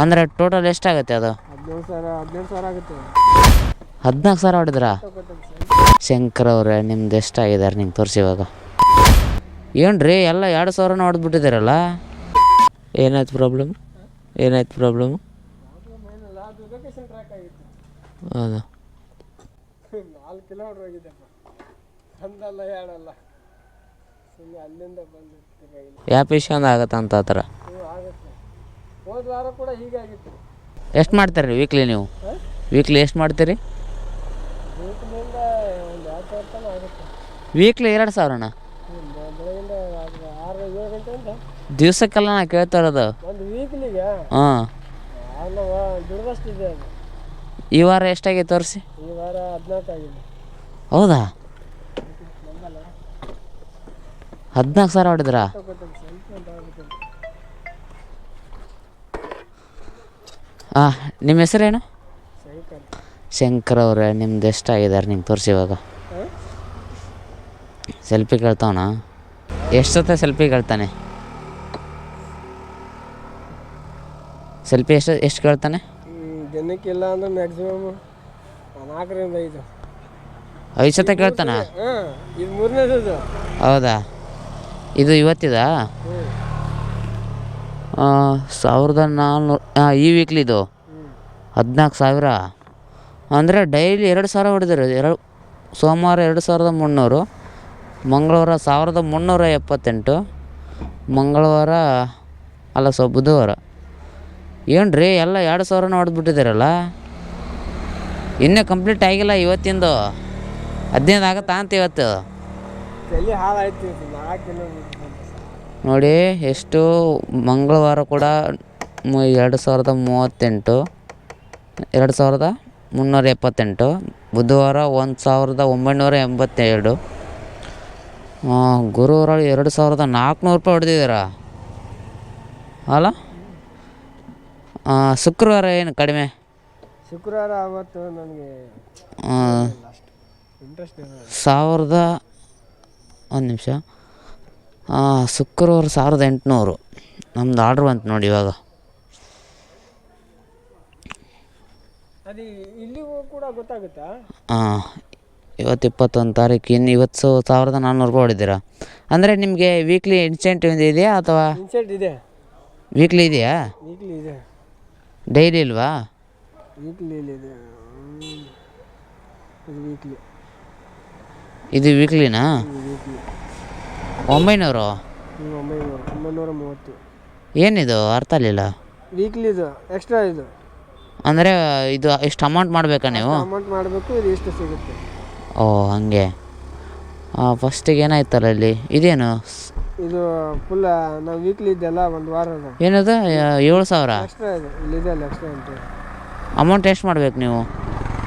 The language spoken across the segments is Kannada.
ಅಂದರೆ ಟೋಟಲ್ ಎಷ್ಟಾಗುತ್ತೆ ಅದು? 17,000 ಆಗುತ್ತೆ. 14,000 ಹೊಡೆದ್ರಾ? ಶಂಕರ್ ಅವರೇ ನಿಮ್ದು ಎಷ್ಟಾಗಿದ್ದಾರೆ ನಿಂಗೆ ತೋರಿಸಿ ಇವಾಗ. ಏನು ರೀ ಎಲ್ಲ 2,000 ಹೊಡೆದ್ಬಿಟ್ಟಿದ್ದೀರಲ್ಲ, ಏನಾಯ್ತು ಪ್ರಾಬ್ಲಮ್? ಏನಾಯ್ತು ಪ್ರಾಬ್ಲಮ್? ಹೌದಾ? 4 ಕಿಲೋಮೀಟ್ರ್ ಹೋಗಿದ್ದೆಪ್ಪ, ಒಂದಲ್ಲ ಎರಡಲ್ಲ, ಸುಮ್ಮನೆ ಅಲ್ಲಿಂದ ಬಂದು. ಯಾಕೆ ವಿಷಯ ಆಗತ್ತೆ ಅಂತ ಆ ಥರ? ಆಗುತ್ತೆ. ಹೋದ ವಾರ ಕೂಡ ಹೀಗಾಗಿತ್ತು. ಎಷ್ಟು ಮಾಡ್ತೀರಿ ವೀಕ್ಲಿ ನೀವು? ವೀಕ್ಲಿ ಎಷ್ಟು ಮಾಡ್ತೀರಿ? ವೀಕ್ಲಿಂದ ಒಂದು 2,000 ತನಕ ಆಗುತ್ತೆ. ವೀಕ್ಲಿ 2,000ನ? ಬೆಳಗಿಂದ 6-7 ಗಂಟೆಯಿಂದ ದಿವ್ಸಕ್ಕೆಲ್ಲ ನಾ ಕೇಳ್ತಾ ಇರೋದು. ಒಂದು ವೀಕ್ಲಿಗೆ ಹಾಂ, ದುಡ್ದಷ್ಟಿದೆ ಅದು. ಈ ವಾರ ಎಷ್ಟಾಗಿದೆ ತೋರಿಸಿ? ಈ ವಾರ 14 ಆಗಿದೆ. ಹೌದಾ? 14,000 ಹೊಡೆದ್ರಾ? ಹಾಂ, ನಿಮ್ಮ ಹೆಸರೇನು? ಶಂಕರ್ ಅವರೇ ನಿಮ್ದು ಎಷ್ಟಾಗಿದ್ದಾರೆ ನಿಂಗೆ ತೋರಿಸಿ ಇವಾಗ. ಸೆಲ್ಫಿ ಕೇಳ್ತಾವಣ? ಎಷ್ಟು ಸತ ಸೆಲ್ಫಿ ಕೇಳ್ತಾನೆ? ಸೆಲ್ಫಿ ಎಷ್ಟು ಕೇಳ್ತಾನೆ ಜನಕ್ಕಿಲ್ಲ ಅಂದ್ರೆ ಮ್ಯಾಕ್ಸಿಮಮ್ 4ರಿಂದ 5. 5 ಸತ ಕೇಳ್ತಾನ? ಇದು 3ನೇದು. ಹೌದಾ? ಇದು ಇವತ್ತಿದಾ? 1,400. ಈ ವೀಕ್ಲಿದು 14,000 ಅಂದರೆ ಡೈಲಿ 2,000 ಹೊಡೆದಿರೋ. ಸೋಮವಾರ 2,300, ಮಂಗಳವಾರ 1,378, ಮಂಗಳವಾರ ಅಲ್ಲ ಬುಧವಾರ. ಏನು ರೀ ಎಲ್ಲ 2,000 ಹೊಡೆದ್ಬಿಟ್ಟಿದ್ದೀರಲ್ಲ, ಇನ್ನೂ ಕಂಪ್ಲೀಟ್ ಆಗಿಲ್ಲ ಇವತ್ತಿಂದು. 15 ಆಗುತ್ತಾ ಅಂತ ಇವತ್ತು? ನೋಡಿ ಎಷ್ಟು. ಮಂಗಳವಾರ ಕೂಡ 2,038, 2,378, ಬುಧವಾರ 1,982, ಗುರುವಾರ 2,400 ರೂಪಾಯಿ ಹೊಡೆದಿದ್ದೀರಾ ಅಲ್ಲ? ಶುಕ್ರವಾರ ಏನು ಕಡಿಮೆ? ಶುಕ್ರವಾರ ಅವತ್ತು ನನಗೆ ಇಂಟ್ರೆಸ್ಟ್ 1,000. ಒಂದು ನಿಮಿಷ. ಶುಕ್ರವಾರ 1,800 ನಮ್ದು ಆರ್ಡ್ರ್ ಬಂತು ನೋಡಿ ಇವಾಗ. ಅದು ಇಲ್ಲಿಗೂ ಕೂಡ ಗೊತ್ತಾಗುತ್ತಾ? ಇವತ್ತು 21 ತಾರೀಕು. ಇನ್ನು ಇವತ್ತು 1,400 ರೂಪಾಯಿ ಹೊಡಿದ್ದೀರಾ ಅಂದರೆ ನಿಮಗೆ ವೀಕ್ಲಿ ಇನ್ಸೆಂಟಿವ್ ಇದೆಯಾ ಅಥವಾ? ಇನ್ಸೆಂಟ್ ಇದೆ. ವೀಕ್ಲಿ ಇದೆಯಾ? ವೀಕ್ಲಿ ಇದೆ. ಡೈಲಿ ಇಲ್ವಾ? ವೀಕ್ಲಿ ಇದೆ. ಇದು ವೀಕ್ಲಿ. ಇದು ವೀಕ್ಲಿನಾ? ವೀಕ್ಲಿ 900. 930. ಏನಿದು ಅರ್ಥ ಆಗಲಿಲ್ಲ. ವೀಕ್ಲಿ ಇದು ಎಕ್ಸ್ಟ್ರಾ. ಇದು ಅಂದರೆ ಇದು ಇಷ್ಟು ಅಮೌಂಟ್ ಮಾಡಬೇಕಾ ನೀವು? ಅಮೌಂಟ್ ಮಾಡಬೇಕು. ಇದು ಎಷ್ಟು ಸಿಗುತ್ತೆ? ಓ ಹಾಗೆ. ಫಸ್ಟಿಗೆ ಏನಾಯ್ತಲ್ಲ ಇಲ್ಲಿ ಇದೇನು? ಇದು ಫುಲ್ ನಾವು ವೀಕ್ಲಿ ಇದೆಲ್ಲ ಒಂದು ವಾರದ. ಏನದು 7,000 ಎಕ್ಸ್ಟ್ರಾ ಇದೆ. ಇಲ್ಲಿದೆ ಅಲ್ಲ ಎಕ್ಸ್ಟ್ರಾ ಅಂತ. ಅಮೌಂಟ್ ಎಷ್ಟು ಮಾಡ್ಬೇಕು ನೀವು?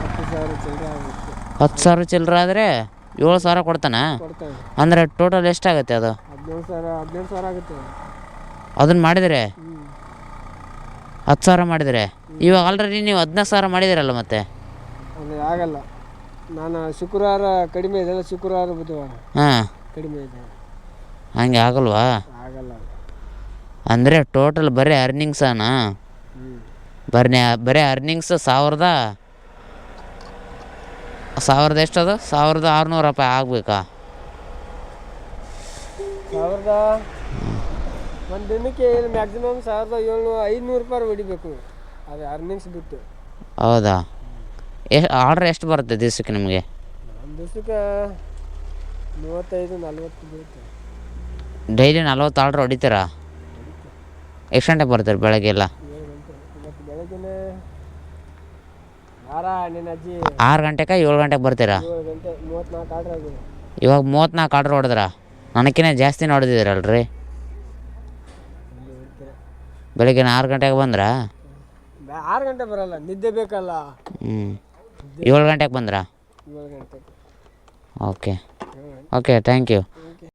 10,000 ಚಿಲ್ಲರೆ ಆಗುತ್ತೆ. 10,000 ಚಿಲ್ಲರೆ ಆದರೆ 7,000 ಕೊಡ್ತಾನೆ. ಅಂದರೆ ಟೋಟಲ್ ಎಷ್ಟಾಗುತ್ತೆ ಅದು? 18,000 ಆಗುತ್ತೆ. ಅದನ್ನು ಮಾಡಿದರೆ 10,000 ಮಾಡಿದರೆ ಇವಾಗ ಆಲ್ರೆಡಿ ನೀವು 14,000 ಮಾಡಿದಿರಲ್ಲ ಮತ್ತೆ? ಅದು ಆಗಲ್ಲ. ನಾನು ಶುಕ್ರವಾರ ಕಡಿಮೆ ಇದೆ, ಶುಕ್ರವಾರ ಬುಧವಾರ ಕಡಿಮೆ ಇದೆ. ಹಂಗೆ ಆಗಲ್ವಾ? ಆಗಲ್ಲ. ಅಂದರೆ ಟೋಟಲ್ ಬರೀ ಅರ್ನಿಂಗ್ಸನಾ? ಬರೀ ಅರ್ನಿಂಗ್ಸ್ 1,000 ಎಷ್ಟದು? 1,600 ರೂಪಾಯಿ ಆಗಬೇಕಾ? ಒಂದು ದಿನಕ್ಕೆ ಮ್ಯಾಕ್ಸಿಮಮ್ 1,700-500 ರೂಪಾಯಿ ಹೊಡಿಬೇಕು. ಅದು ಅರ್ನಿಂಗ್ಸ್ ಬಿಟ್ಟು. ಹೌದಾ? ಆರ್ಡ್ರ್ ಎಷ್ಟು ಬರುತ್ತೆ ದಿವಸಕ್ಕೆ ನಿಮಗೆ? ಒಂದು ದಿವಸಕ್ಕೆ 35-40 ಬೀಳುತ್ತೆ. ಡೈಲಿ 40 ಆರ್ಡ್ರ್ ಹೊಡಿತೀರಾ? ಎಷ್ಟು ಗಂಟೆಗೆ ಬರ್ತೀರಿ ಬೆಳಗ್ಗೆ ಎಲ್ಲ? 7 ಗಂಟೆ. ಇವತ್ತು ಬೆಳಗ್ಗೆ ಯಾರ ನಿನ್ನ ಅಜ್ಜಿ 6 ಗಂಟೆಗೆ 7 ಗಂಟೆಗೆ ಬರ್ತೀರಾ? 7 ಗಂಟೆ 34 ಆರ್ಡ್ರ್ ಆಗಿದೆ. ಇವಾಗ 34 ಆರ್ಡ್ರ್ ಹೊಡೆದ್ರಾ? ನನಗಿನ್ನ ಜಾಸ್ತಿನೇ ಹೊಡೆದಿದ್ದೀರಲ್ರಿ. ಬೆಳಗ್ಗೆ 6 ಗಂಟೆಗೆ ಬಂದ್ರಾ? 6 ಗಂಟೆ ಬರಲ್ಲ, ನಿದ್ದೆ ಬೇಕಲ್ಲ. 7 ಗಂಟೆಗೆ ಬಂದ್ರಾ? 7 ಗಂಟೆಗೆ. Okay thank you.